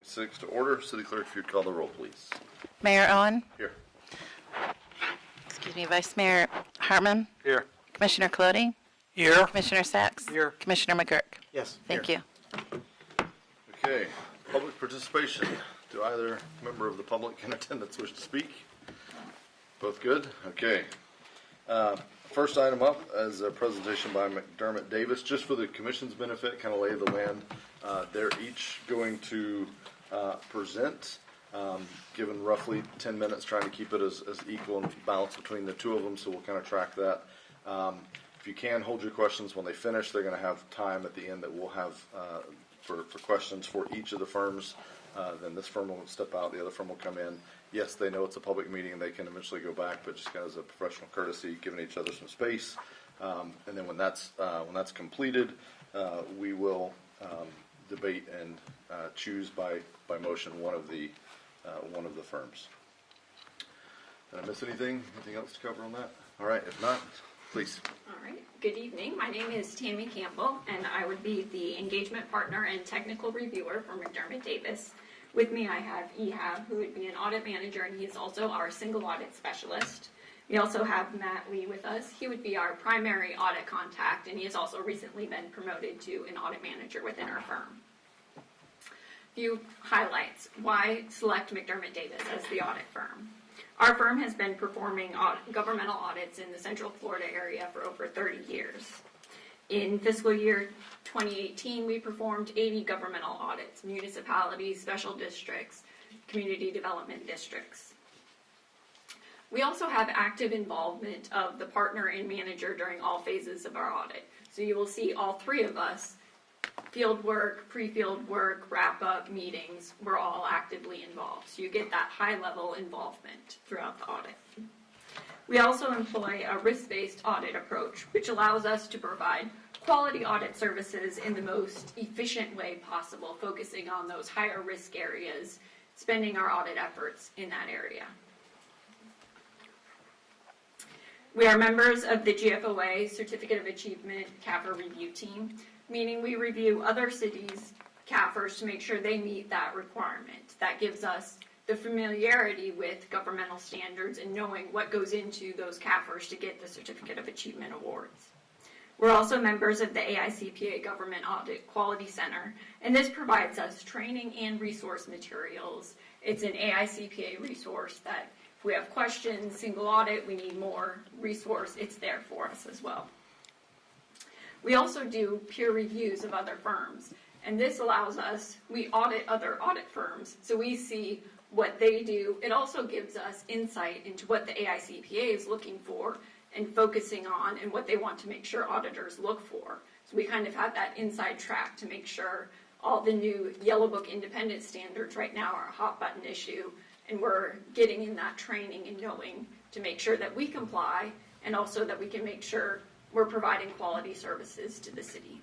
Six to order. City Clerk, if you'd call the roll, please. Mayor Owen, Here. Vice Mayor Hartman, Here. Commissioner Clody, Here. Commissioner Sacks, Here. Commissioner McGurk. Yes. Thank you. Okay. Public participation. Do either member of the public in attendance wish to speak? Both good? Okay. First item up is a presentation by McDermott Davis, just for the commission's benefit, kind of lay the land. They're each going to present, given roughly 10 minutes, trying to keep it as equal and balanced between the two of them, so we'll kind of track that. If you can, hold your questions when they finish. They're going to have time at the end that we'll have for questions for each of the firms. Then this firm will step out, the other firm will come in. Yes, they know it's a public meeting and they can eventually go back, but just kind of as a professional courtesy, giving each other some space. And then when that's completed, we will debate and choose by motion one of the firms. Did I miss anything? Anything else to cover on that? All right, if not, please. All right. Good evening. My name is Tammy Campbell, and I would be the engagement partner and technical reviewer for McDermott Davis. With me, I have Ehab, who would be an audit manager, and he is also our single audit specialist. We also have Matt Lee with us. He would be our primary audit contact, and he has also recently been promoted to an audit manager within our firm. A few highlights. Why select McDermott Davis as the audit firm? Our firm has been performing governmental audits in the Central Florida area for over 30 years. In fiscal year 2018, we performed 80 governmental audits, municipalities, special districts, community development districts. We also have active involvement of the partner and manager during all phases of our audit. So you will see all three of us, field work, pre-field work, wrap-up meetings, we're all actively involved. So you get that high-level involvement throughout the audit. We also employ a risk-based audit approach, which allows us to provide quality audit services in the most efficient way possible, focusing on those higher risk areas, spending our audit efforts in that area. We are members of the GFOA Certificate of Achievement CAFR review team, meaning we review other cities' CAFRs to make sure they meet that requirement. That gives us the familiarity with governmental standards and knowing what goes into those CAFRs to get the Certificate of Achievement awards. We're also members of the AICPA Government Audit Quality Center, and this provides us training and resource materials. It's an AICPA resource that if we have questions, single audit, we need more resource, it's there for us as well. We also do peer reviews of other firms, and this allows us, we audit other audit firms, so we see what they do. It also gives us insight into what the AICPA is looking for and focusing on and what they want to make sure auditors look for. So we kind of have that inside track to make sure all the new Yellow Book independent standards right now are a hot button issue, and we're getting in that training and knowing to make sure that we comply and also that we can make sure we're providing quality services to the city.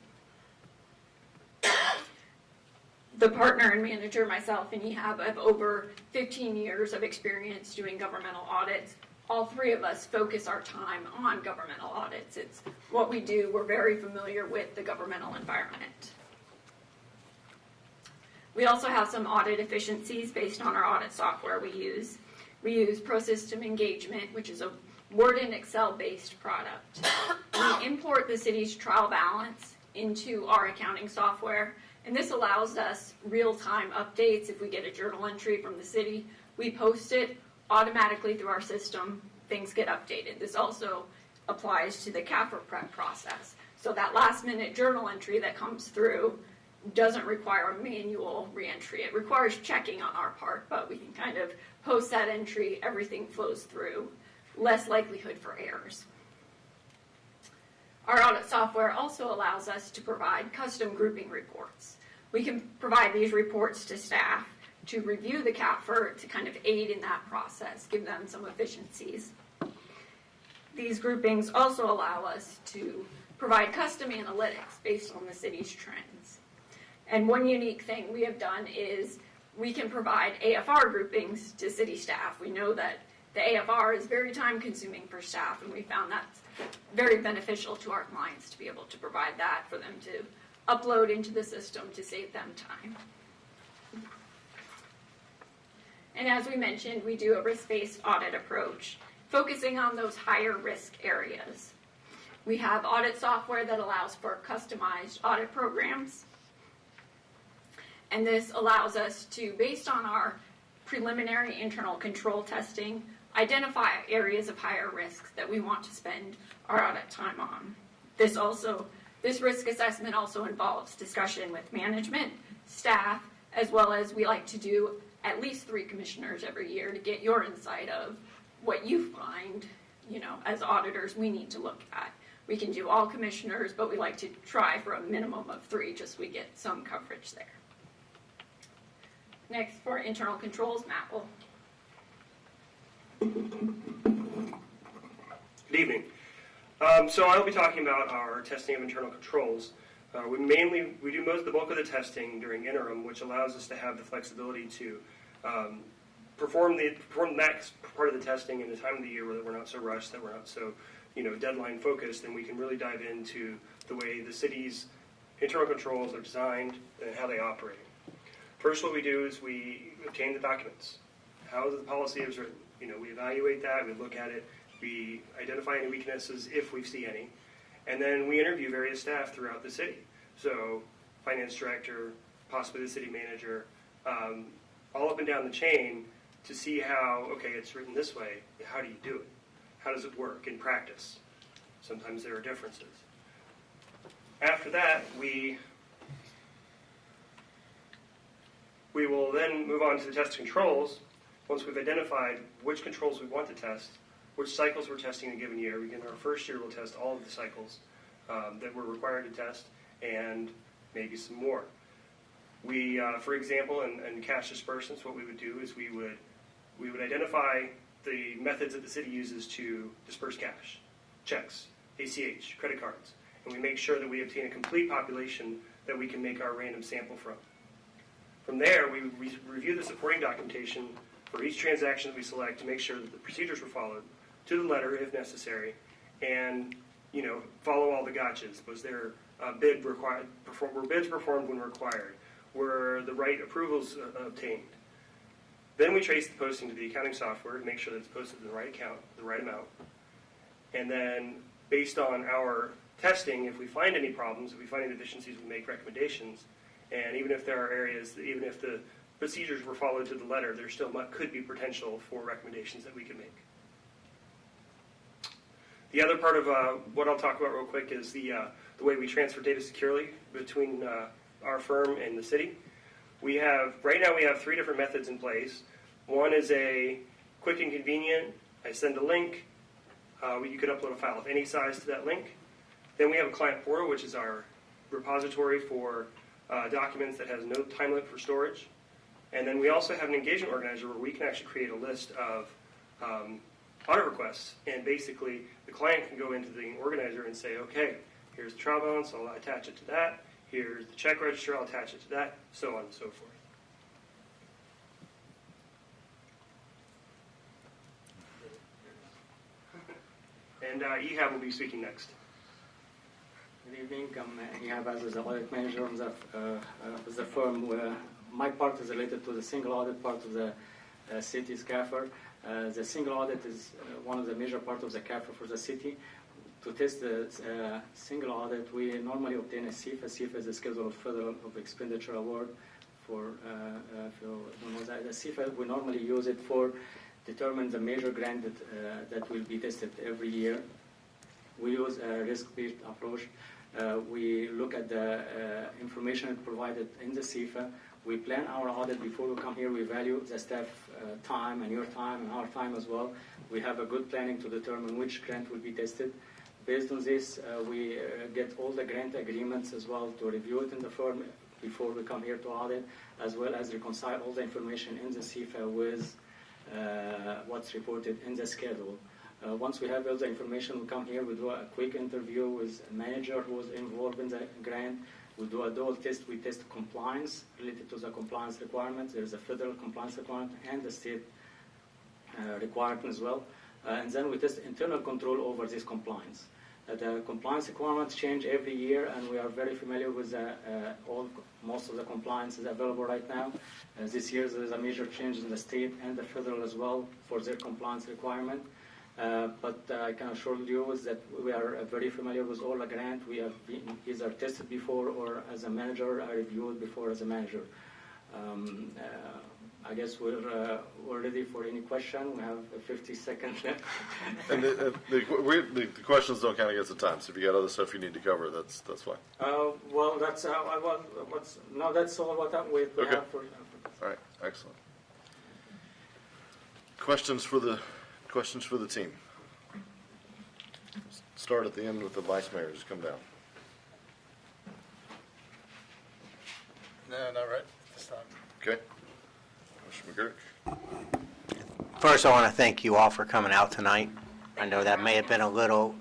The partner and manager, myself and Ehab, have over 15 years of experience doing governmental audits. All three of us focus our time on governmental audits. It's what we do. We're very familiar with the governmental environment. We also have some audit efficiencies based on our audit software we use. We use ProSystem Engagement, which is a Word and Excel-based product. We import the city's trial balance into our accounting software, and this allows us real-time updates. If we get a journal entry from the city, we post it automatically through our system. Things get updated. This also applies to the CAFR prep process. So that last-minute journal entry that comes through doesn't require a manual reentry. It requires checking on our part, but we can kind of post that entry, everything flows through. Less likelihood for errors. Our audit software also allows us to provide custom grouping reports. We can provide these reports to staff to review the CAFR to kind of aid in that process, give them some efficiencies. These groupings also allow us to provide custom analytics based on the city's trends. And one unique thing we have done is we can provide AFR groupings to city staff. We know that the AFR is very time consuming for staff, and we found that's very beneficial to our clients to be able to provide that for them to upload into the system to save them time. And as we mentioned, we do a risk-based audit approach, focusing on those higher risk areas. We have audit software that allows for customized audit programs. And this allows us to, based on our preliminary internal control testing, identify areas of higher risk that we want to spend our audit time on. This risk assessment also involves discussion with management, staff, as well as we like to do at least 3 commissioners every year to get your insight of what you find, as auditors we need to look at. We can do all commissioners, but we like to try for a minimum of 3 just so we get some coverage there. Next, for internal controls, Matt will. Good evening. So I'll be talking about our testing of internal controls. We do the bulk of the testing during interim, which allows us to have the flexibility to perform the next part of the testing in the time of the year where we're not so rushed, that we're not so deadline focused, and we can really dive into the way the city's internal controls are designed and how they operate. First, what we do is we obtain the documents. How the policy is written. We evaluate that, we look at it, we identify any weaknesses if we see any, and then we interview various staff throughout the city. So, finance director, possibly the city manager, all up and down the chain to see how, okay, it's written this way, how do you do it? How does it work in practice? Sometimes there are differences. After that, we will then move on to the test controls. Once we've identified which controls we want to test, which cycles we're testing in a given year. In our first year, we'll test all of the cycles that we're required to test, and maybe some more. We, for example, in cash disbursements, what we would do is we would identify the methods that the city uses to disperse cash, checks, ACH, credit cards, and we make sure that we obtain a complete population that we can make our random sample from. From there, we review the supporting documentation for each transaction that we select to make sure that the procedures were followed to the letter if necessary, and follow all the gotchas. Was there bid required? Were bids performed when required? Were the right approvals obtained? Then we trace the posting to the accounting software to make sure that it's posted in the right account, the right amount. And then, based on our testing, if we find any problems, if we find any deficiencies, we make recommendations. And even if there are areas, even if the procedures were followed to the letter, there still could be potential for recommendations that we can make. The other part of what I'll talk about real quick is the way we transfer data securely between our firm and the city. Right now we have 3 different methods in place. One is a quick and convenient. I send a link. You could upload a file of any size to that link. Then we have a client portal, which is our repository for documents that has no time limit for storage. And then we also have an engagement organizer where we can actually create a list of audit requests. And basically, the client can go into the organizer and say, okay, here's the trial balance, I'll attach it to that. Here's the check register, I'll attach it to that, so on and so forth. And Ehab will be speaking next. Good evening. I'm Ehab as the audit manager of the firm. My part is related to the single audit part of the city's CAFR. The single audit is one of the major parts of the CAFR for the city. To test the single audit, we normally obtain a CIFA. CIFA is a Schedule of Federal of Expenditure Award. If you don't know that, the CIFA, we normally use it for determine the major grant that will be tested every year. We use a risk-based approach. We look at the information provided in the CIFA. We plan our audit before we come here. We value the staff time and your time and our time as well. We have a good planning to determine which grant will be tested. Based on this, we get all the grant agreements as well to review it in the firm before we come here to audit, as well as reconcile all the information in the CIFA with what's reported in the schedule. Once we have all the information, we come here, we do a quick interview with a manager who was involved in the grant. We do a dual test. We test compliance related to the compliance requirements. There's a federal compliance requirement and the state requirement as well. And then we test internal control over this compliance. The compliance requirements change every year, and we are very familiar with most of the compliance is available right now. This year there is a major change in the state and the federal as well for their compliance requirement. But I can assure you is that we are very familiar with all the grant. We have been either tested before or as a manager, I reviewed before as a manager. I guess we're ready for any question. We have 50 seconds left. And the questions don't kind of get to time, so if you got other stuff you need to cover, that's fine. Well, that's that's all what we Okay. have for. All right, excellent. Questions for the team. Start at the end with the vice mayor. Just come down. No, not right this time. Okay. Commissioner McGurk. First, I want to thank you all for coming out tonight. I know that may have been a little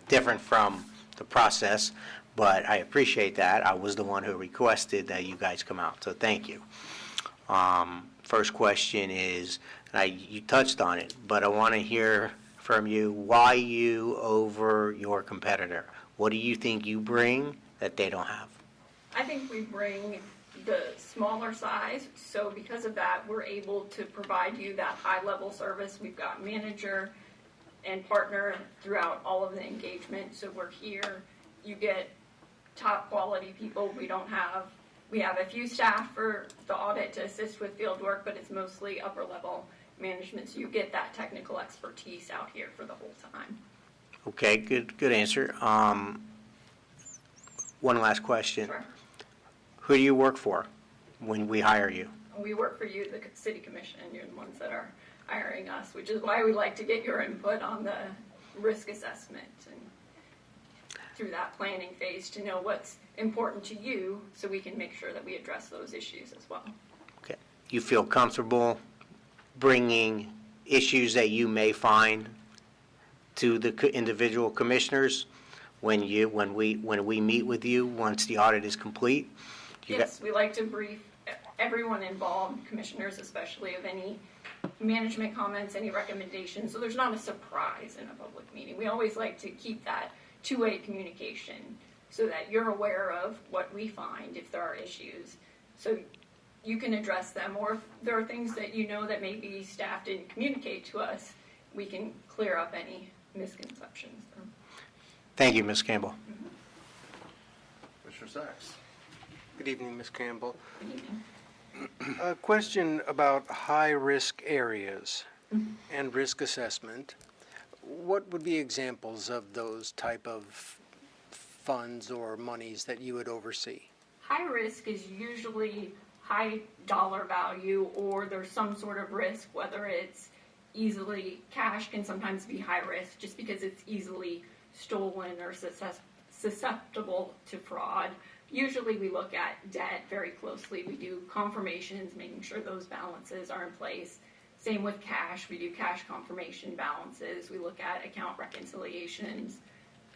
different from the process, but I appreciate that. I was the one who requested that you guys come out, so thank you. First question is, you touched on it, but I want to hear from you, why you over your competitor? What do you think you bring that they don't have? I think we bring the smaller size, so because of that, we're able to provide you that high-level service. We've got manager and partner throughout all of the engagement, so we're here. You get top-quality people. We have a few staff for the audit to assist with field work, but it's mostly upper-level management, so you get that technical expertise out here for the whole time. Okay, good answer. One last question. Sure. Who do you work for when we hire you? We work for you, the city commission. You're the ones that are hiring us, which is why we like to get your input on the risk assessment and through that planning phase to know what's important to you so we can make sure that we address those issues as well. Okay. You feel comfortable bringing issues that you may find to the individual commissioners when we meet with you once the audit is complete? Yes, we like to brief everyone involved, commissioners especially, of any management comments, any recommendations, so there's not a surprise in a public meeting. We always like to keep that two-way communication so that you're aware of what we find if there are issues, so you can address them, or if there are things that you know that maybe staff didn't communicate to us, we can clear up any misconceptions. Thank you, Ms. Campbell. Commissioner Sachs. Good evening, Ms. Campbell. Good evening. A question about high-risk areas and risk assessment. What would be examples of those type of funds or monies that you would oversee? High risk is usually high dollar value, or there's some sort of risk, whether it's easily, cash can sometimes be high risk just because it's easily stolen or susceptible to fraud. Usually we look at debt very closely. We do confirmations, making sure those balances are in place. Same with cash. We do cash confirmation balances. We look at account reconciliations.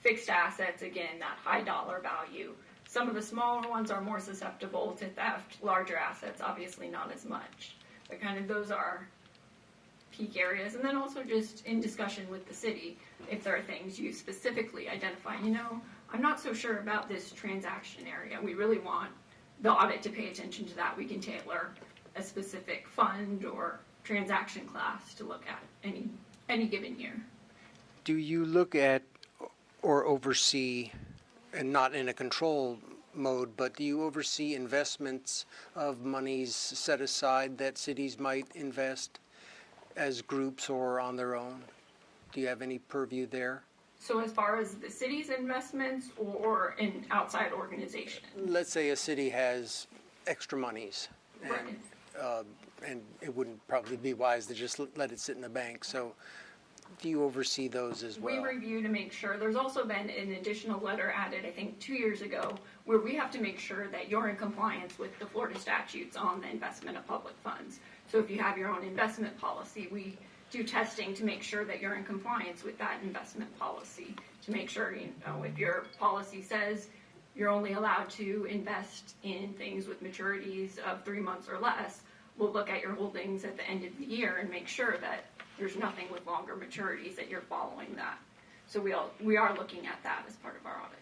Fixed assets, again, that high dollar value. Some of the smaller ones are more susceptible to theft. Larger assets, obviously not as much. But kind of those are peak areas. And then also just in discussion with the city, if there are things you specifically identify, I'm not so sure about this transaction area. We really want the audit to pay attention to that. We can tailor a specific fund or transaction class to look at any given year. Do you look at or oversee, and not in a control mode, but do you oversee investments of monies set aside that cities might invest as groups or on their own? Do you have any purview there? So as far as the city's investments or an outside organization? Let's say a city has extra monies, Right. and it wouldn't probably be wise to just let it sit in the bank. So do you oversee those as well? We review to make sure. There's also been an additional letter added, I think 2 years ago, where we have to make sure that you're in compliance with the Florida statutes on the investment of public funds. So if you have your own investment policy, we do testing to make sure that you're in compliance with that investment policy, to make sure, if your policy says you're only allowed to invest in things with maturities of 3 months or less, we'll look at your holdings at the end of the year and make sure that there's nothing with longer maturities, that you're following that. So we are looking at that as part of our audit.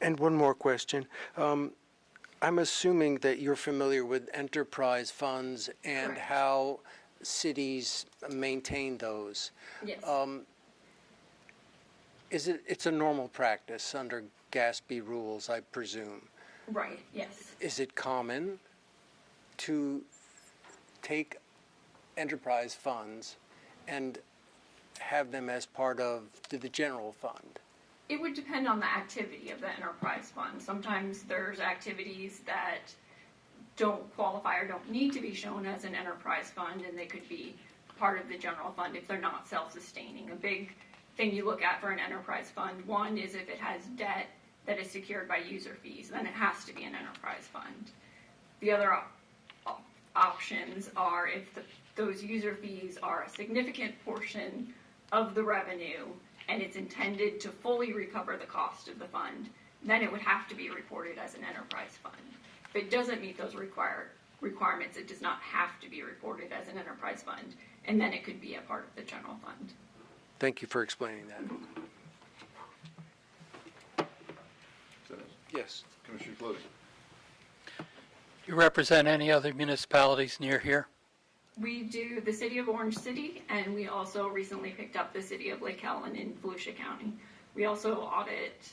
And one more question. I'm assuming that you're familiar with enterprise funds and Correct. how cities maintain those. Yes. It's a normal practice under GASB rules, I presume. Right, yes. Is it common to take enterprise funds and have them as part of the general fund? It would depend on the activity of the enterprise fund. Sometimes there's activities that don't qualify or don't need to be shown as an enterprise fund, and they could be part of the general fund if they're not self-sustaining. A big thing you look at for an enterprise fund, one is if it has debt that is secured by user fees, then it has to be an enterprise fund. The other options are if those user fees are a significant portion of the revenue and it's intended to fully recover the cost of the fund, then it would have to be reported as an enterprise fund. If it doesn't meet those requirements, it does not have to be reported as an enterprise fund, and then it could be a part of the general fund. Thank you for explaining that. Yes. Commissioner Clooney? You represent any other municipalities near here? We do the city of Orange City, and we also recently picked up the city of Lake Helen in Volusia County. We also audit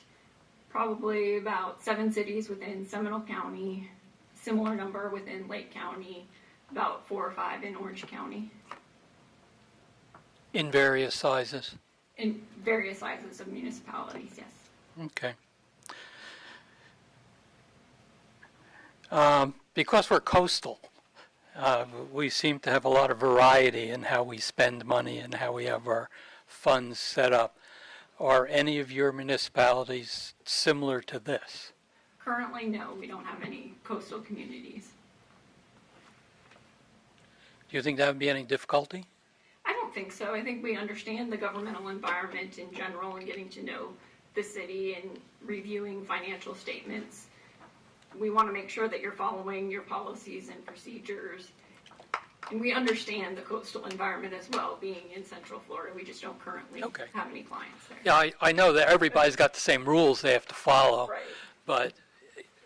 probably about 7 cities within Seminole County, similar number within Lake County, about 4 or 5 in Orange County, In various sizes? in various sizes of municipalities, yes. Okay. Because we're coastal, we seem to have a lot of variety in how we spend money and how we have our funds set up. Are any of your municipalities similar to this? Currently, no, we don't have any coastal communities. Do you think that would be any difficulty? I don't think so. I think we understand the governmental environment in general and getting to know the city and reviewing financial statements. We want to make sure that you're following your policies and procedures. And we understand the coastal environment as well, being in Central Florida. We just don't currently Okay. have any clients there. Yeah, I know that everybody's got the same rules they have to follow. Right. But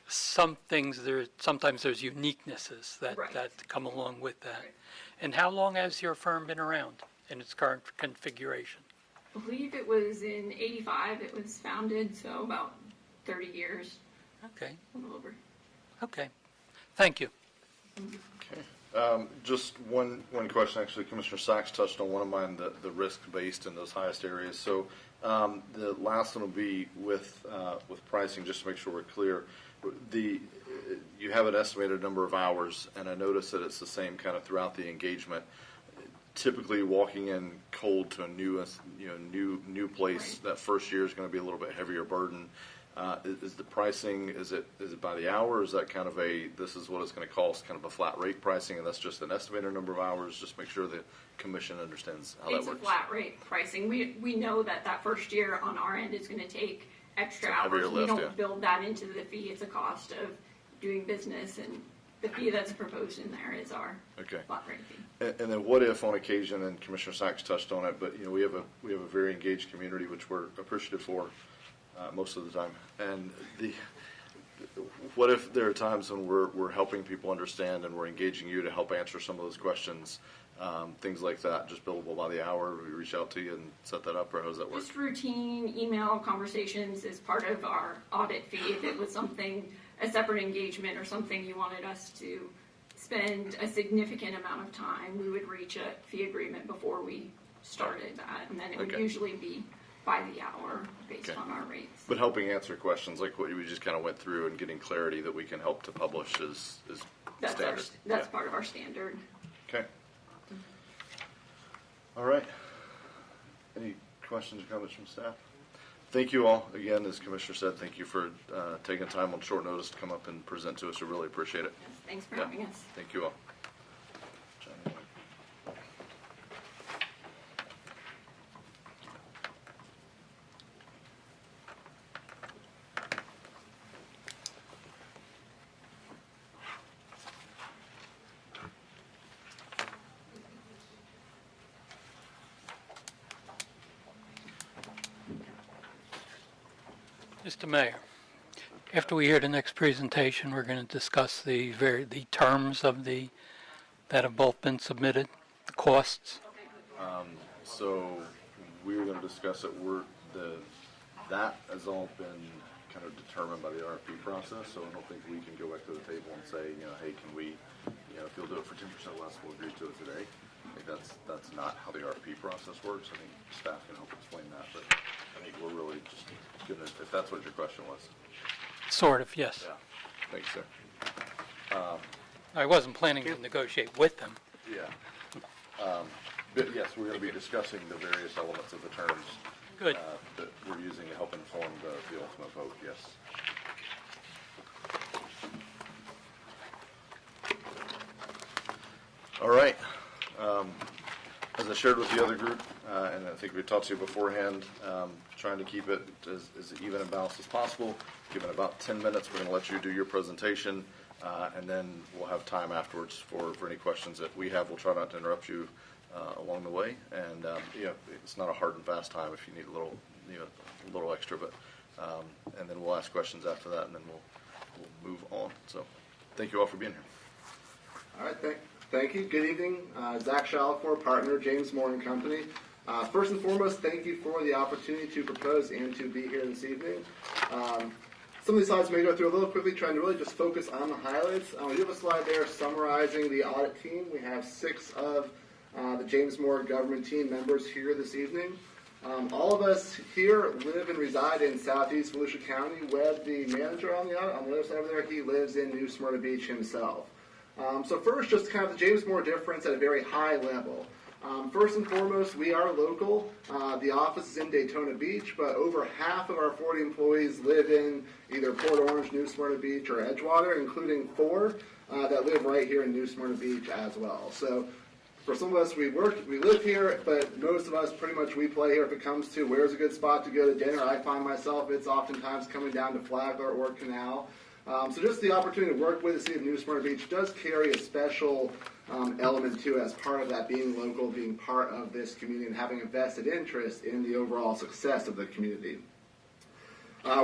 some things, sometimes there's uniquenesses Right. that come along with that. Right. And how long has your firm been around in its current configuration? I believe it was in '85 it was founded, so about 30 years, Okay, a little over. okay. Thank you. Just one question, actually. Commissioner Sachs touched on one of mine, the risk-based in those highest areas. So the last one will be with pricing, just to make sure we're clear. You have an estimated number of hours, and I notice that it's the same kind of throughout the engagement. Typically, walking in cold to a new place, that first year is going to be a little bit heavier burden. Is the pricing, is it by the hour, or is that kind of this is what it's going to cost, kind of a flat rate pricing, and that's just an estimated number of hours? Just make sure the commission understands how that It's works. a flat rate pricing. We know that first year on our end is going to take extra It's a heavier hours. We lift, don't yeah. build that into the fee. It's a cost of doing business, and the fee that's proposed in there is our Okay. flat rate fee. And then what if on occasion, and Commissioner Sachs touched on it, but we have a very engaged community, which we're appreciative for most of the time. And what if there are times when we're helping people understand and we're engaging you to help answer some of those questions, things like that, just billable by the hour, we reach out to you and set that up, or how does that work? Just routine email conversations is part of our audit fee. If it was something, a separate engagement or something you wanted us to spend a significant amount of time, we would reach a fee agreement before we started that. And then it would Okay. usually be by the hour based Okay. on our rates. But helping answer questions like what we just kind of went through and getting clarity that we can help to publish is That's standard. that's Yeah. part of our standard. Okay. All right. Any questions or comments from staff? Thank you all. Again, as Commissioner said, thank you for taking time on short notice to come up and present to us. We really appreciate it. Yes, thanks for Yeah. having us. Thank you all. Mr. Mayor, after we hear the next presentation, we're going to discuss the terms of that have both been submitted, the costs. So we were going to discuss it. That has all been kind of determined by the RFP process. So I don't think we can go back to the table and say, hey, can we, if you'll do it for 10% less, we'll agree to it today. I think that's not how the RFP process works. I think staff can help explain that, but I think we're really just gonna, if that's what your question was. Sort of, yes. Yeah. Thanks, sir. I wasn't planning to negotiate with them. Yeah. But yes, we're going to be discussing the various elements of the terms Good. that we're using to help inform the ultimate vote, yes. All right. As I shared with the other group, and I think we talked to you beforehand, trying to keep it as even and balanced as possible. Given about 10 minutes, we're going to let you do your presentation, and then we'll have time afterwards for any questions that we have. We'll try not to interrupt you along the way, and it's not a hard and fast time if you need a little extra, but and then we'll ask questions after that, and then we'll move on. So, thank you all for being here. All right, thank you. Good evening. Zach Shalafor, partner, James Moore and Company. First and foremost, thank you for the opportunity to propose and to be here this evening. Some of these slides may go through a little quickly, trying to really just focus on the highlights. We have a slide there summarizing the audit team. We have 6 of the James Moore government team members here this evening. All of us here live and reside in southeast Volusia County. Webb, the manager on the audit, on the other side over there, he lives in New Smyrna Beach himself. So first, just kind of the James Moore difference at a very high level. First and foremost, we are local. The office is in Daytona Beach, but over half of our 40 employees live in either Port Orange, New Smyrna Beach, or Edgewater, including 4 that live right here in New Smyrna Beach as well. So for some of us, we live here, but most of us pretty much we play here if it comes to where's a good spot to go to dinner. I find myself, it's oftentimes coming down to Flagler or Canal. So just the opportunity to work with the city of New Smyrna Beach does carry a special element to it as part of that being local, being part of this community, and having a vested interest in the overall success of the community.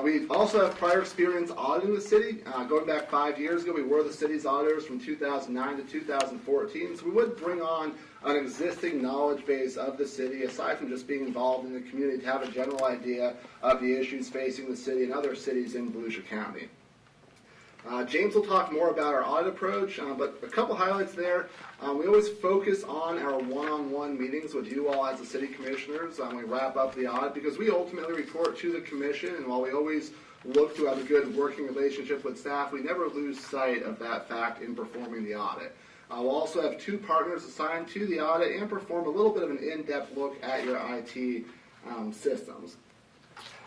We also have prior experience auditing the city. Going back 5 years ago, we were the city's auditors from 2009 to 2014, so we would bring on an existing knowledge base of the city, aside from just being involved in the community, to have a general idea of the issues facing the city and other cities in Volusia County. James will talk more about our audit approach, but a couple highlights there. We always focus on our one-on-one meetings with you all as the city commissioners when we wrap up the audit, because we ultimately report to the commission, and while we always look to have a good working relationship with staff, we never lose sight of that fact in performing the audit. We'll also have 2 partners assigned to the audit and perform a little bit of an in-depth look at your IT systems.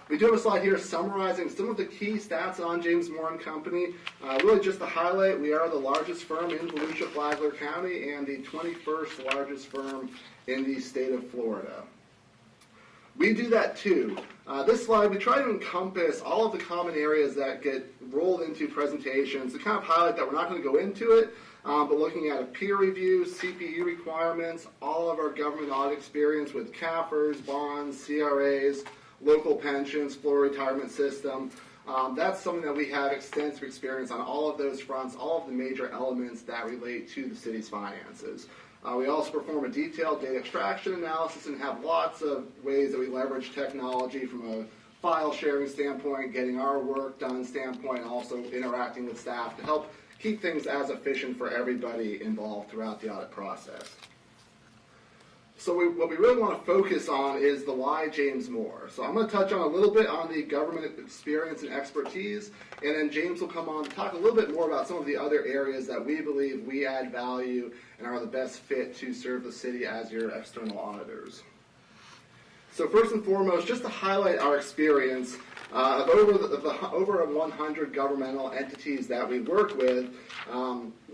We do have a slide here summarizing some of the key stats on James Moore and Company. Really just to highlight, we are the largest firm in Volusia, Flagler County, and the 21st largest firm in the state of Florida. We do that too. This slide, we try to encompass all of the common areas that get rolled into presentations to kind of highlight that we're not going to go into it, but looking at a peer review, CPE requirements, all of our government audit experience with CAFRs, bonds, CRAs, local pensions, floor retirement system. That's something that we have extensive experience on all of those fronts, all of the major elements that relate to the city's finances. We also perform a detailed data extraction analysis and have lots of ways that we leverage technology from a file sharing standpoint, getting our work done standpoint, and also interacting with staff to help keep things as efficient for everybody involved throughout the audit process. So what we really want to focus on is the why James Moore. So I'm going to touch on a little bit on the government experience and expertise, and then James will come on to talk a little bit more about some of the other areas that we believe we add value and are the best fit to serve the city as your external auditors. So first and foremost, just to highlight our experience of over 100 governmental entities that we work with,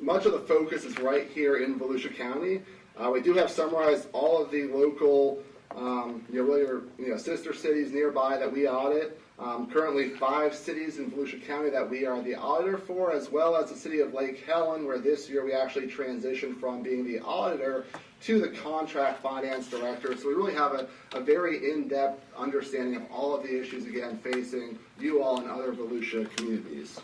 much of the focus is right here in Volusia County. We do have summarized all of the local, sister cities nearby that we audit. Currently 5 cities in Volusia County that we are the auditor for, as well as the city of Lake Helen, where this year we actually transitioned from being the auditor to the contract finance director. So we really have a very in-depth understanding of all of the issues, again, facing you all and other Volusia communities.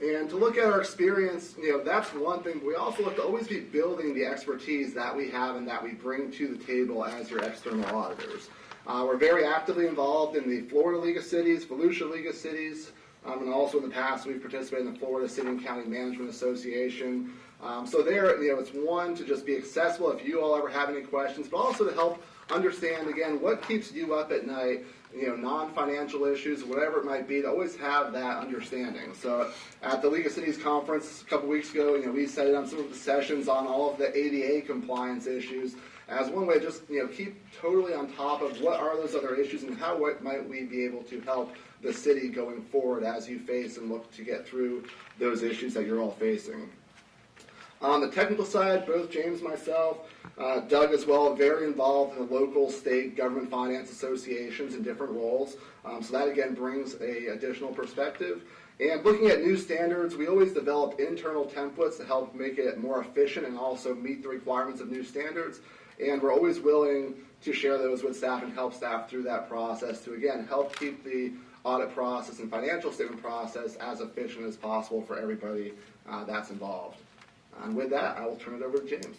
And to look at our experience, that's one thing. But we also have to always be building the expertise that we have and that we bring to the table as your external auditors. We're very actively involved in the Florida League of Cities, Volusia League of Cities, and also in the past we've participated in the Florida City and County Management Association. So there, it's one, to just be accessible if you all ever have any questions, but also to help understand, again, what keeps you up at night, non-financial issues, whatever it might be, to always have that understanding. So at the League of Cities conference a couple weeks ago, we set up some of the sessions on all of the ADA compliance issues as one way to just, keep totally on top of what are those other issues and what might we be able to help the city going forward as you face and look to get through those issues that you're all facing. On the technical side, both James, myself, Doug as well, very involved in the local, state government finance associations in different roles. So that, again, brings a additional perspective. And looking at new standards, we always develop internal templates to help make it more efficient and also meet the requirements of new standards. And we're always willing to share those with staff and help staff through that process to, again, help keep the audit process and financial statement process as efficient as possible for everybody that's involved. And with that, I will turn it over to James.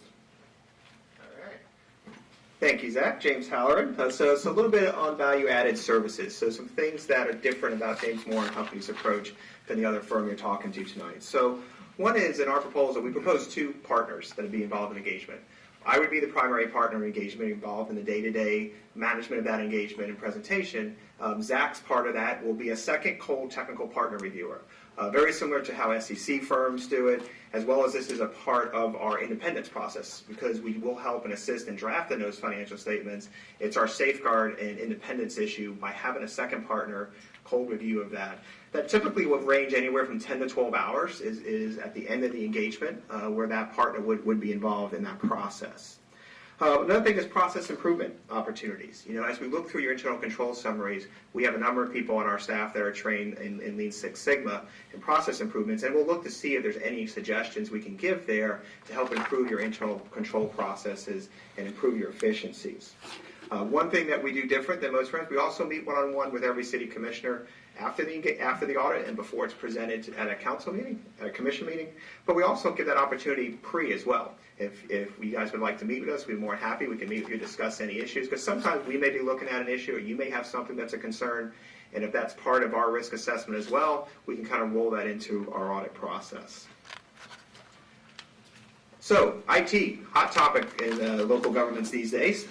All right. Thank you, Zach. James Halloran. So a little bit on value-added services. So some things that are different about James Moore and Company's approach than the other firm you're talking to tonight. So one is, in our proposal, we propose 2 partners that would be involved in engagement. I would be the primary partner in engagement, involved in the day-to-day management of that engagement and presentation. Zach's part of that will be a second COLD technical partner reviewer. Very similar to how SEC firms do it, as well as this is a part of our independence process, because we will help and assist in drafting those financial statements. It's our safeguard and independence issue by having a second partner, COLD review of that. That typically would range anywhere from 10 to 12 hours is at the end of the engagement where that partner would be involved in that process. Another thing is process improvement opportunities. As we look through your internal control summaries, we have a number of people on our staff that are trained in Lean Six Sigma in process improvements, and we'll look to see if there's any suggestions we can give there to help improve your internal control processes and improve your efficiencies. One thing that we do different than most firms, we also meet one-on-one with every city commissioner after the audit and before it's presented at a council meeting, at a commission meeting. But we also give that opportunity pre as well. If you guys would like to meet with us, we'd be more than happy. We can meet with you, discuss any issues, because sometimes we may be looking at an issue or you may have something that's a concern, and if that's part of our risk assessment as well, we can kind of roll that into our audit process. So, IT, hot topic in local governments these days.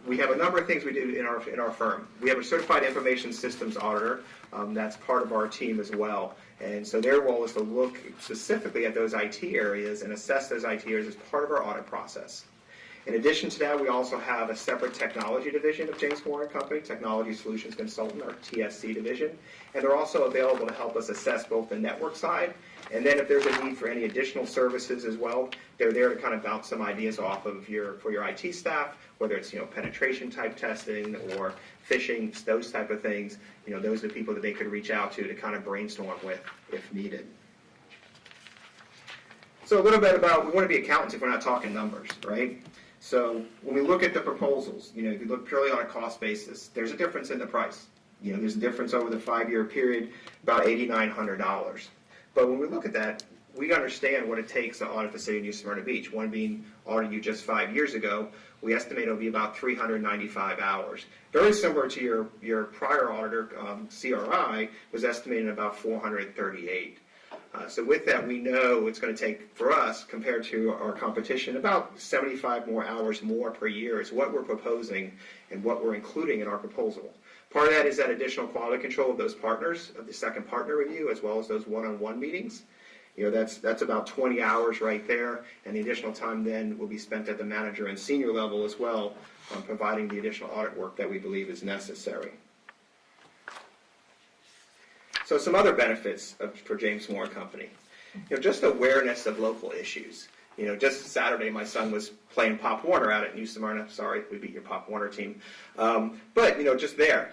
We have a number of things we do in our firm. We have a certified information systems auditor. That's part of our team as well. And so their role is to look specifically at those IT areas and assess those IT areas as part of our audit process. In addition to that, we also have a separate technology division of James Moore & Company, Technology Solutions Consultant, our TSC division. And they're also available to help us assess both the network side, and then if there's a need for any additional services as well, they're there to kind of bounce some ideas off of for your IT staff, whether it's penetration type testing or phishing, those type of things. Those are the people that they could reach out to kind of brainstorm with if needed. So a little bit about, we want to be accountants if we're not talking numbers, right? So when we look at the proposals, if you look purely on a cost basis, there's a difference in the price. There's a difference over the 5-year period, about $8,900. But when we look at that, we understand what it takes to audit the city of New Smyrna Beach. One being audited you just 5 years ago, we estimate it'll be about 395 hours. Very similar to your prior auditor, CRI, was estimating about 438. So with that, we know it's going to take, for us, compared to our competition, about 75 more hours more per year is what we're proposing and what we're including in our proposal. Part of that is that additional quality control of those partners, of the second partner review, as well as those one-on-one meetings. That's about 20 hours right there, and the additional time then will be spent at the manager and senior level as well on providing the additional audit work that we believe is necessary. So some other benefits for James Moore & Company. Just awareness of local issues. Just Saturday, my son was playing Pop Warner out at New Smyrna. Sorry, we beat your Pop Warner team. But, just there,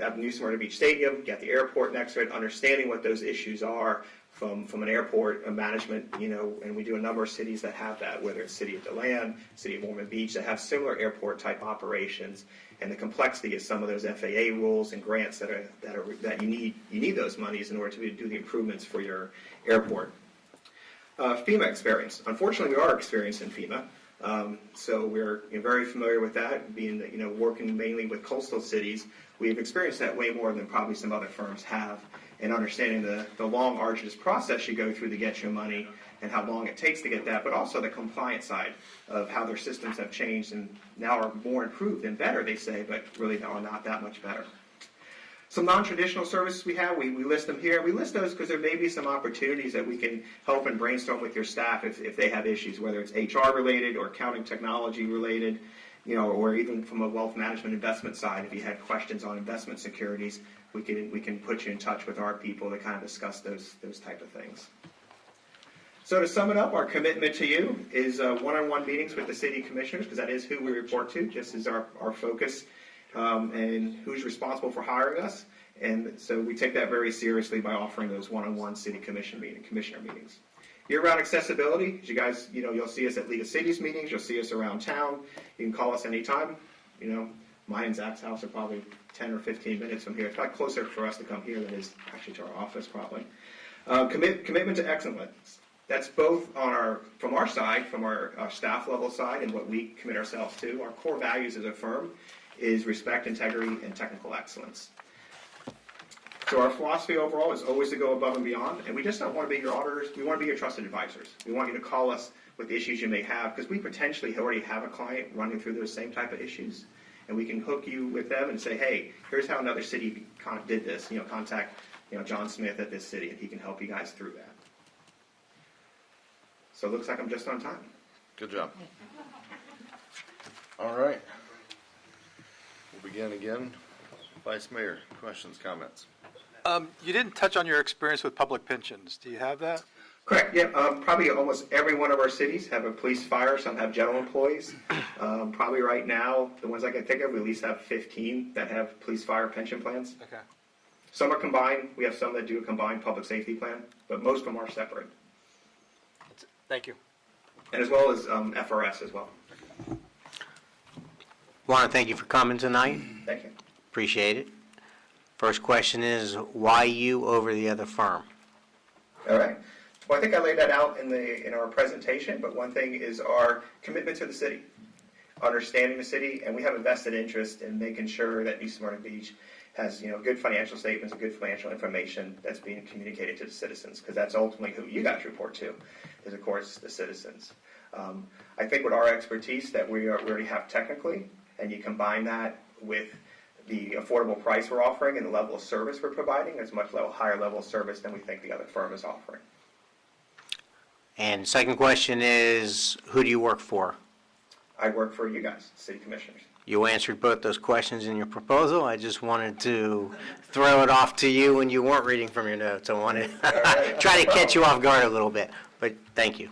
at New Smyrna Beach Stadium, you got the airport next to it, understanding what those issues are from an airport management, and we do a number of cities that have that, whether it's City of DeLand, City of Ormond Beach, that have similar airport type operations. And the complexity is some of those FAA rules and grants that you need those monies in order to do the improvements for your airport. FEMA experience. Unfortunately, we are experienced in FEMA. So we're very familiar with that, being working mainly with coastal cities. We've experienced that way more than probably some other firms have, and understanding the long, arduous process you go through to get your money and how long it takes to get that, but also the compliance side of how their systems have changed and now are more improved and better, they say, but really are not that much better. Some non-traditional services we have, we list them here. We list those because there may be some opportunities that we can help and brainstorm with your staff if they have issues, whether it's HR related or accounting technology related, or even from a wealth management investment side. If you had questions on investment securities, we can put you in touch with our people to kind of discuss those type of things. So to sum it up, our commitment to you is one-on-one meetings with the city commissioners, because that is who we report to, just as our focus, and who's responsible for hiring us. And so we take that very seriously by offering those one-on-one city commissioner meetings. Year-round accessibility, as you guys, you'll see us at League of Cities meetings, you'll see us around town. You can call us anytime. Mine and Zach's house are probably 10 or 15 minutes from here. It's probably closer for us to come here than it is actually to our office, probably. Commitment to excellence. That's both from our side, from our staff level side, and what we commit ourselves to. Our core values as a firm is respect, integrity, and technical excellence. So our philosophy overall is always to go above and beyond, and we just don't want to be your auditors. We want to be your trusted advisors. We want you to call us with issues you may have, because we potentially already have a client running through those same type of issues, and we can hook you with them and say, hey, here's how another city kind of did this. Contact John Smith at this city, and he can help you guys through that. So it looks like I'm just on time. Good job. All right. We'll begin again. Vice Mayor, questions, comments? You didn't touch on your experience with public pensions. Do you have that? Correct. Yeah. Probably almost every one of our cities have a police fire. Some have general employees. Probably right now, the ones I can think of, we at least have 15 that have police fire pension plans. Okay. Some are combined. We have some that do a combined public safety plan, but most of them are separate. Thank you. And as well as FRS as well. Want to thank you for coming tonight. Thank you. Appreciate it. First question is, why you over the other firm? All right. Well, I think I laid that out in our presentation, but one thing is our commitment to the city, understanding the city, and we have a vested interest in making sure that New Smyrna Beach has good financial statements and good financial information that's being communicated to the citizens, because that's ultimately who you guys report to, is of course the citizens. I think with our expertise that we already have technically, and you combine that with the affordable price we're offering and the level of service we're providing, it's a much higher level of service than we think the other firm is offering. And second question is, who do you work for? I work for you guys, city commissioners. You answered both those questions in your proposal. I just wanted to throw it off to you when you weren't reading from your notes. I wanted to try to catch you off guard a little bit, but thank you.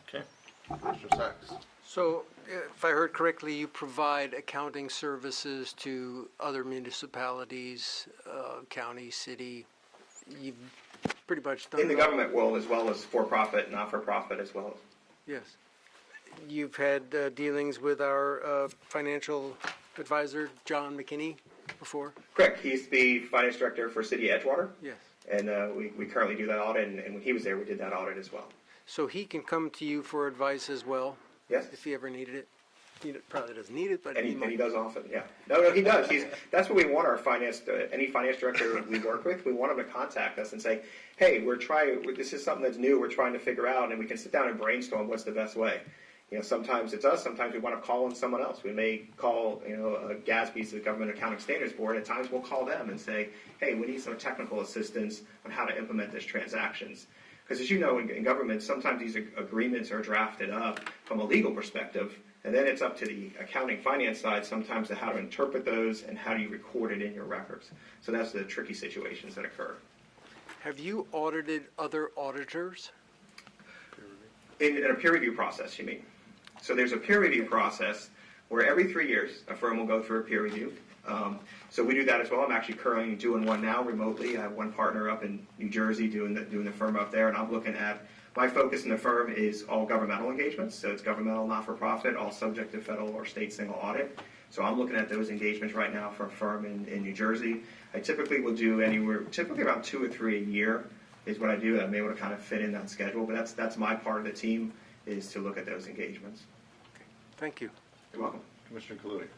Okay. Mr. Sachs. So, if I heard correctly, you provide accounting services to other municipalities, county, city. You've pretty much done in the government world, as well as for-profit, not-for-profit as well. Yes. You've had dealings with our financial advisor, John McKinney, before? Correct. He's the finance director for City of Edgewater. Yes. And we currently do that audit, and when he was there, we did that audit as well. So he can come to you for advice as well? Yes. If he ever needed it? He probably doesn't need it, but and he does often, yeah. No, he does. That's what we want our any finance director we work with. We want them to contact us and say, hey, this is something that's new, we're trying to figure out, and we can sit down and brainstorm what's the best way. Sometimes it's us, sometimes we want to call on someone else. We may call, GASB, the Government Accounting Standards Board. At times we'll call them and say, hey, we need some technical assistance on how to implement these transactions. Because as you know, in government, sometimes these agreements are drafted up from a legal perspective, and then it's up to the accounting finance side sometimes to how to interpret those and how do you record it in your records. So that's the tricky situations that occur. Have you audited other auditors? In a peer review process, you mean? So there's a peer review process where every 3 years a firm will go through a peer review. So we do that as well. I'm actually currently doing one now remotely. I have one partner up in New Jersey doing the firm up there, and I'm looking at, my focus in the firm is all governmental engagements. So it's governmental, not-for-profit, all subject to federal or state single audit. So I'm looking at those engagements right now for a firm in New Jersey. I typically will do typically around 2 or 3 a year is what I do. I'm able to kind of fit in that schedule, but that's my part of the team, is to look at those engagements. Thank you. You're welcome. Commissioner Clutie.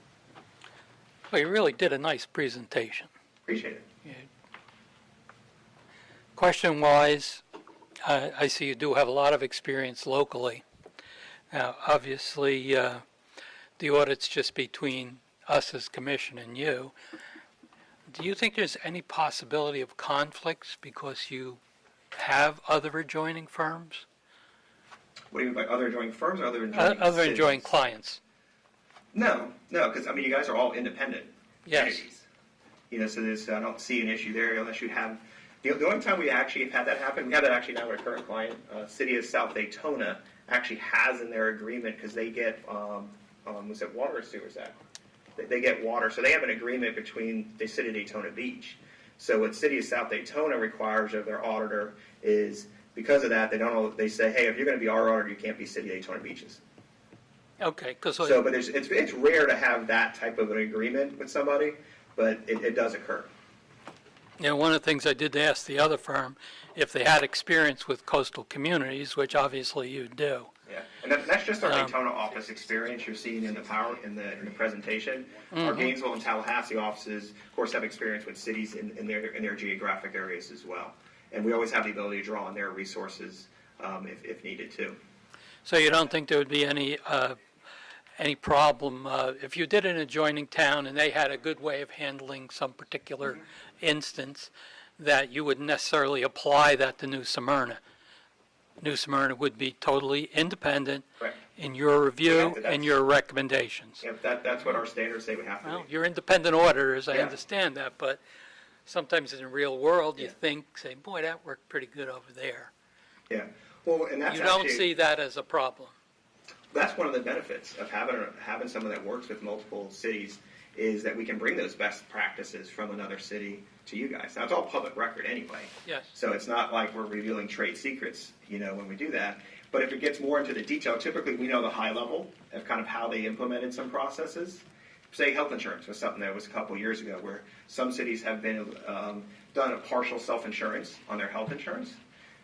Well, you really did a nice presentation. Appreciate it. Question-wise, I see you do have a lot of experience locally. Now, obviously, the audit's just between us as commission and you. Do you think there's any possibility of conflicts because you have other adjoining firms? What do you mean by other adjoining firms or other adjoining Other cities? adjoining clients? No, because I mean, you guys are all independent Yes. entities. So I don't see an issue there unless you have. The only time we actually have had that happen, we have that actually now with a current client. City of South Daytona actually has in their agreement, because they get was it water or sewer, Zach? They get water, so they have an agreement between the City of Daytona Beach. So what City of South Daytona requires of their auditor is, because of that, they say, hey, if you're going to be our auditor, you can't be City of Daytona Beaches. Okay, because But it's rare to have that type of an agreement with somebody, but it does occur. one of the things I did ask the other firm if they had experience with coastal communities, which obviously you do. Yeah, and that's just our Daytona office experience you're seeing in the presentation. Our Gainesville and Tallahassee offices, of course, have experience with cities in their geographic areas as well, and we always have the ability to draw on their resources if needed too. So you don't think there would be any problem if you did an adjoining town and they had a good way of handling some particular instance, that you wouldn't necessarily apply that to New Smyrna? New Smyrna would be totally independent Correct. in your review and your recommendations. Yep, that's what our standards say we have to Well, be. you're independent auditors, I Yeah. understand that, but sometimes in the real world, you say, boy, that worked pretty good over there. Yeah, well, and that's You don't actually, see that as a problem. that's one of the benefits of having someone that works with multiple cities, is that we can bring those best practices from another city to you guys. Now, it's all public record anyway. Yes. So it's not like we're revealing trade secrets, when we do that. But if it gets more into the detail, typically we know the high level of kind of how they implemented some processes. Say health insurance was something that was a couple years ago, where some cities have been done a partial self-insurance on their health insurance.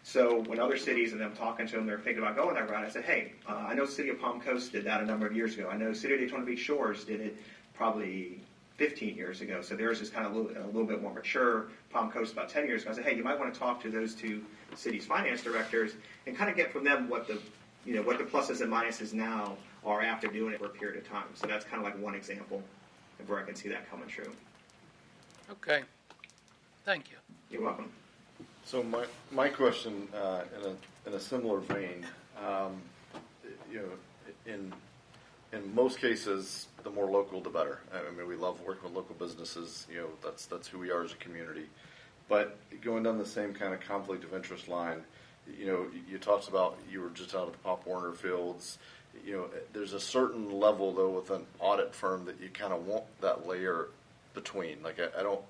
So when other cities, and I'm talking to them, they're thinking about going that route, I said, hey, I know City of Palm Coast did that a number of years ago. I know City of Daytona Beach Shores did it probably 15 years ago. So theirs is kind of a little bit more mature. Palm Coast about 10 years ago. I said, hey, you might want to talk to those two cities' finance directors and kind of get from them what the pluses and minuses now are after doing it for a period of time. So that's kind of like one example of where I can see that coming true. Okay. Thank you. You're welcome. So my question, in a similar vein, in most cases, the more local, the better. I mean, we love working with local businesses. That's who we are as a community. But going down the same kind of conflict of interest line, you talked about you were just out of the Pop Warner fields. There's a certain level though with an audit firm that you kind of want that layer between. Like I don't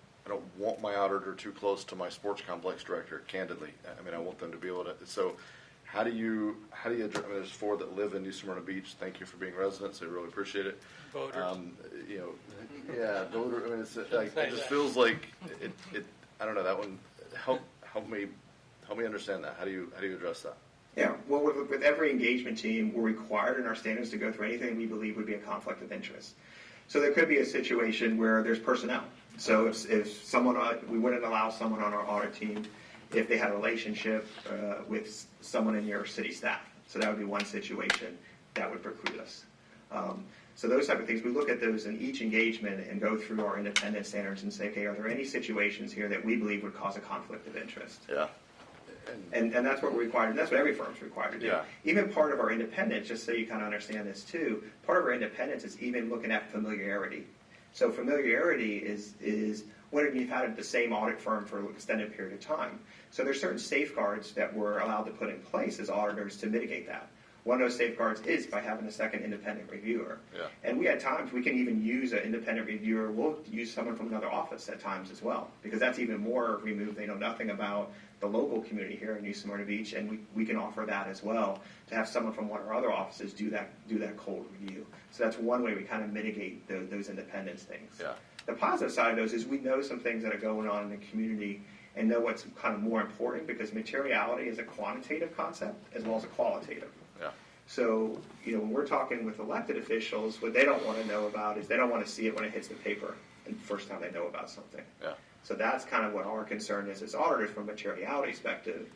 want my auditor too close to my sports complex director. Candidly, I mean, I want them to be able to. So, how do you address? I mean, there's 4 that live in New Smyrna Beach. Thank you for being residents. I really appreciate it. Voters. Yeah, voter. I mean, it's like, it just feels like it. I don't know that one. Help me understand that. How do you address that? Yeah, well, with every engagement team, we're required in our standards to go through anything we believe would be a conflict of interest. So there could be a situation where there's personnel. So if someone, we wouldn't allow someone on our audit team if they had a relationship with someone in your city staff. So that would be one situation that would preclude us. So those type of things, we look at those in each engagement and go through our independent standards and say, okay, are there any situations here that we believe would cause a conflict of interest? Yeah. And that's what we're required, and that's what every firm's required to do. Yeah. Even part of our independence, just so you kind of understand this too, part of our independence is even looking at familiarity. So familiarity is when you've had the same audit firm for an extended period of time. So there's certain safeguards that we're allowed to put in place as auditors to mitigate that. One of those safeguards is by having a second independent reviewer. Yeah. And we at times, we can even use an independent reviewer. We'll use someone from another office at times as well, because that's even more removed. They know nothing about the local community here in New Smyrna Beach, and we can offer that as well, to have someone from one of our other offices do that cold review. So that's one way we kind of mitigate those independence things. Yeah. The positive side of those is we know some things that are going on in the community and know what's kind of more important, because materiality is a quantitative concept as well as a qualitative. Yeah. So, when we're talking with elected officials, what they don't want to know about is they don't want to see it when it hits the paper and the first time they know about something. Yeah. So that's kind of what our concern is as auditors from a materiality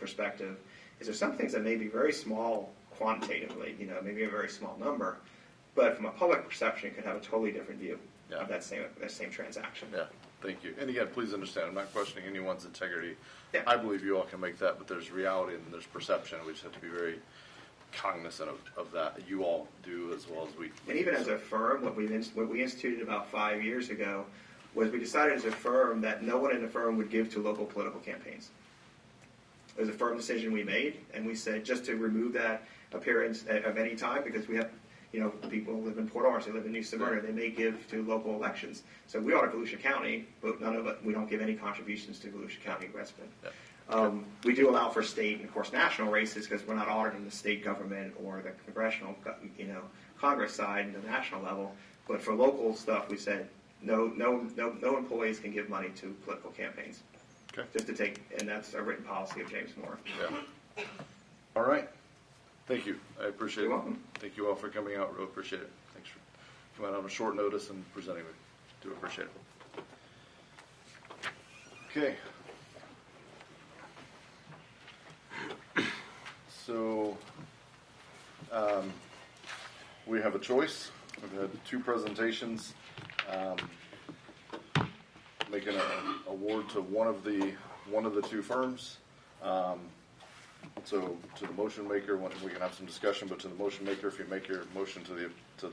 perspective, is there some things that may be very small quantitatively, maybe a very small number, but from a public perception could have a totally different view of that same transaction. Yeah, thank you. And again, please understand, I'm not questioning anyone's integrity. Yeah. I believe you all can make that, but there's reality and there's perception. We just have to be very cognizant of that. You all do as well as we. And even as a firm, what we instituted about 5 years ago was we decided as a firm that no one in the firm would give to local political campaigns. It was a firm decision we made, and we said just to remove that appearance of any time, because we have, people who live in Port Orange, they live in New Smyrna, they may give to local elections. So we are Volusia County, but we don't give any contributions to Volusia County resident. Yeah. We do allow for state and, of course, national races, because we're not auditing the state government or the congressional, Congress side and the national level. But for local stuff, we said no employees can give money to political campaigns. Okay. Just to take, and that's a written policy of James Moore. Yeah. All right. Thank you. I appreciate it. You're welcome. Thank you all for coming out. Really appreciate it. Thanks for coming out on a short notice and presenting. We do appreciate it. Okay. So, we have a choice. We've had two presentations, making an award to one of the two firms. So to the motion maker, we can have some discussion, but to the motion maker, if you make your motion to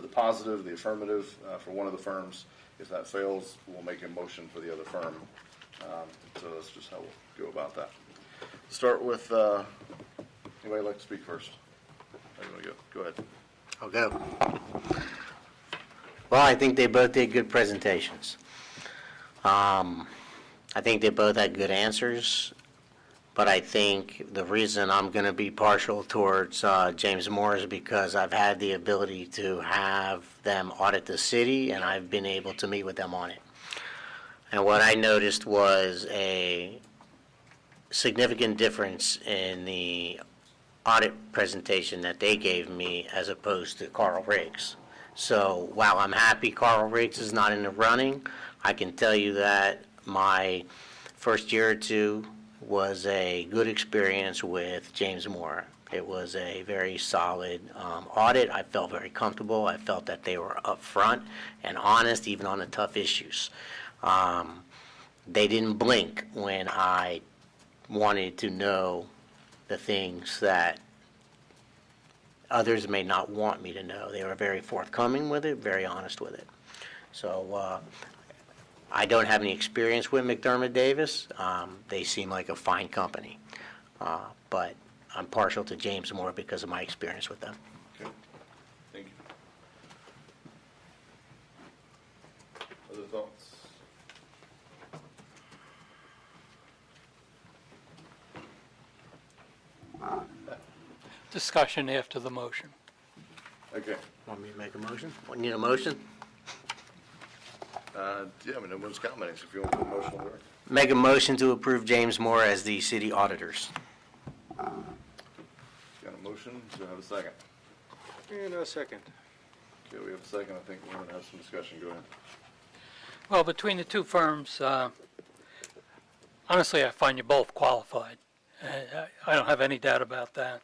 the positive, the affirmative for one of the firms, if that fails, we'll make a motion for the other firm. So that's just how we'll go about that. Start with, anybody like to speak first? How do you want to go? Go ahead. I'll go. Well, I think they both did good presentations. I think they both had good answers, but I think the reason I'm going to be partial towards James Moore is because I've had the ability to have them audit the city, and I've been able to meet with them on it. And what I noticed was a significant difference in the audit presentation that they gave me as opposed to Carl Riggs. So while I'm happy Carl Riggs is not in the running, I can tell you that my first year or two was a good experience with James Moore. It was a very solid audit. I felt very comfortable. I felt that they were upfront and honest, even on the tough issues. They didn't blink when I wanted to know the things that others may not want me to know. They were very forthcoming with it, very honest with it. So I don't have any experience with McDermott Davis. They seem like a fine company. But I'm partial to James Moore because of my experience with them. Okay. Thank you. Other thoughts? Discussion after the motion. Okay. Want me to make a motion? Need a motion? Yeah, I mean, no one's commenting, so if you want to put a motion on there. Make a motion to approve James Moore as the city auditors. Got a motion, do I have a second? And a second. Okay, we have a second, I think we're going to have some discussion, go ahead. Well, between the two firms, honestly, I find you both qualified. I don't have any doubt about that.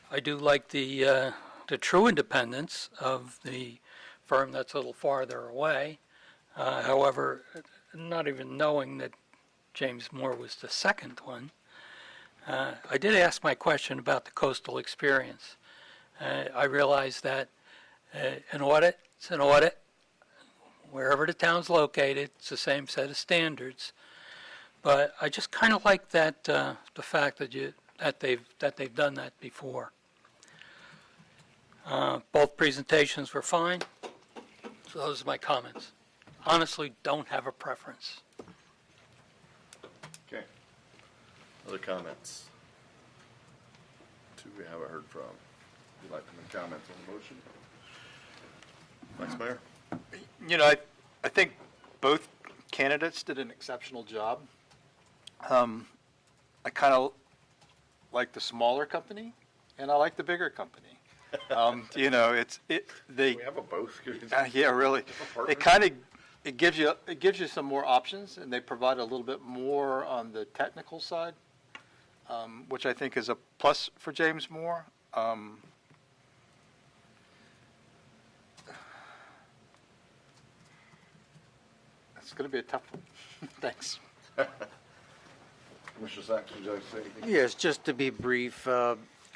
I do like the true independence of the firm that's a little farther away. However, not even knowing that James Moore was the second one, I did ask my question about the coastal experience. I realized that an audit is an audit. Wherever the town's located, it's the same set of standards. But I just kind of like that the fact that that they've done that before. Both presentations were fine, so those are my comments. Honestly, don't have a preference. Okay. Other comments? Two we haven't heard from. Would you like to make comments on the motion? Vice Mayor? You know, I think both candidates did an exceptional job. I kind of like the smaller company, and I like the bigger company. You know, they. We have a both. Yeah, really. It kind of it gives you some more options, and they provide a little bit more on the technical side, which I think is a plus for James Moore. It's going to be a tough one. Thanks. Commissioner Sacks, would you like to say anything? Yes, just to be brief,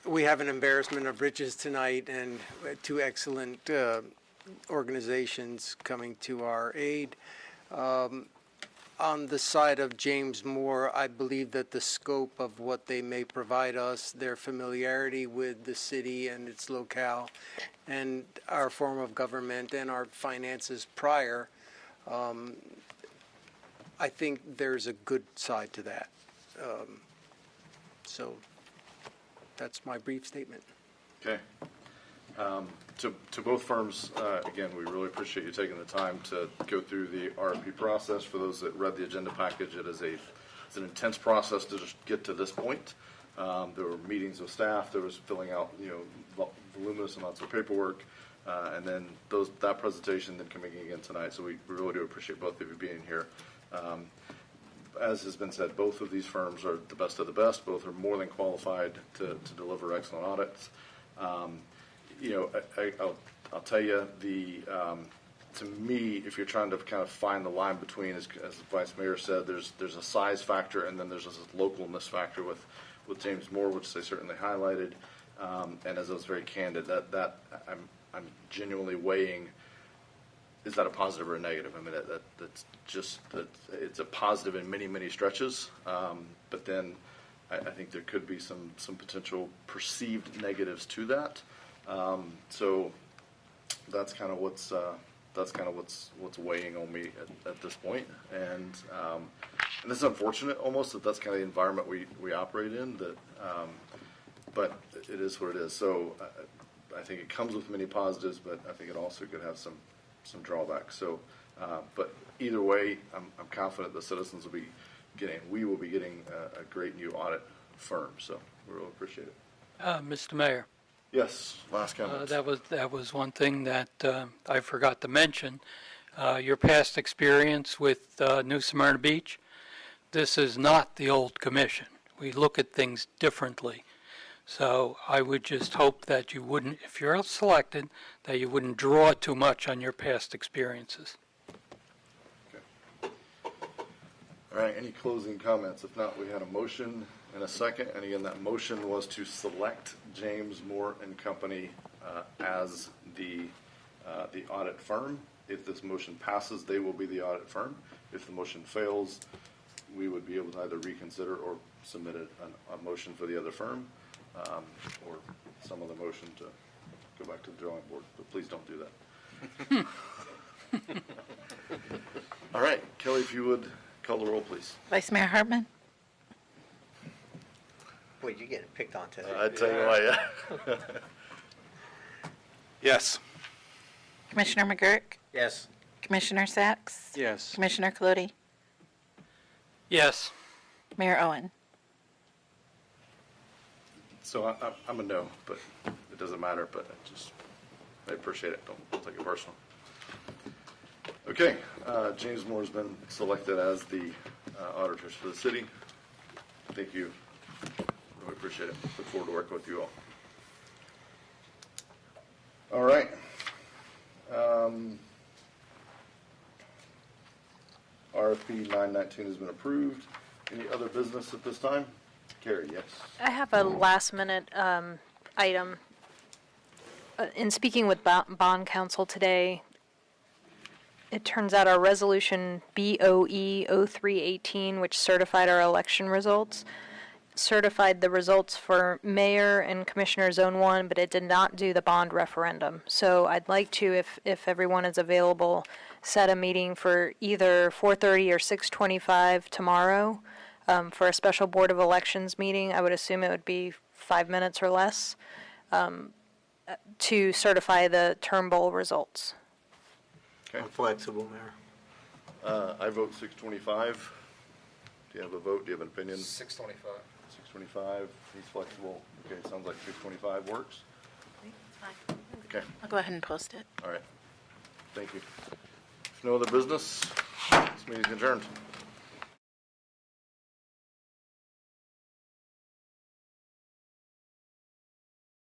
we have an embarrassment of riches tonight and two excellent organizations coming to our aid. On the side of James Moore, I believe that the scope of what they may provide us, their familiarity with the city and its locale, and our form of government and our finances prior, I think there's a good side to that. So that's my brief statement. Okay. To both firms, again, we really appreciate you taking the time to go through the RFP process. For those that read the agenda package, it's an intense process to just get to this point. There were meetings with staff. There was filling out, voluminous amounts of paperwork, and then that presentation, then coming again tonight. So we really do appreciate both of you being here. As has been said, both of these firms are the best of the best. Both are more than qualified to deliver excellent audits. I'll tell you, to me, if you're trying to kind of find the line between, as the Vice Mayor said, there's a size factor, and then there's this localness factor with James Moore, which they certainly highlighted. And as I was very candid, that I'm genuinely weighing, is that a positive or a negative? I mean, that's just it's a positive in many, many stretches, but then I think there could be some potential perceived negatives to that. So that's kind of what's weighing on me at this point, and this is unfortunate almost that's kind of the environment we operate in. But it is what it is. So I think it comes with many positives, but I think it also could have some drawbacks. So, but either way, I'm confident the citizens will be getting a great new audit firm. So we really appreciate it. Mr. Mayor. Yes, last comment. That was one thing that I forgot to mention. Your past experience with New Smyrna Beach. This is not the old commission. We look at things differently. So I would just hope that you wouldn't, if you're selected, that you wouldn't draw too much on your past experiences. Okay. All right, any closing comments? If not, we had a motion and a second. And again, that motion was to select James Moore and Company as the audit firm. If this motion passes, they will be the audit firm. If the motion fails, we would be able to either reconsider or submit a motion for the other firm. Or some other motion to go back to the drawing board, but please don't do that. All right, Kelly, if you would call the roll, please. Vice Mayor Hartman, Boy, you're getting picked on today. I tell you what, yeah. Yes. Commissioner McGurk, Yes. Commissioner Sacks, Yes. Commissioner Clutie, Yes. Mayor Owen. So I'm a no, but it doesn't matter, but I appreciate it. Don't take it personal. Okay, James Moore's been selected as the auditors for the city. Thank you. Really appreciate it. Look forward to working with you all. All right. RFP 919 has been approved. Any other business at this time? Carrie, yes. I have a last-minute item. In speaking with bond counsel today, it turns out our resolution BOE 0318, which certified our election results, certified the results for mayor and commissioner zone 1, but it did not do the bond referendum. So I'd like to, if everyone is available, set a meeting for either 4:30 or 6:25 tomorrow for a special Board of Elections meeting. I would assume it would be 5 minutes or less to certify the Turnbull results. Okay. I'm flexible, Mayor. I vote 6:25. Do you have a vote? Do you have an opinion? 6:25. 6:25. He's flexible. Okay, sounds like 6:25 works. Okay, I'll go ahead and post it. all right. Thank you. If no other business, this meeting is adjourned.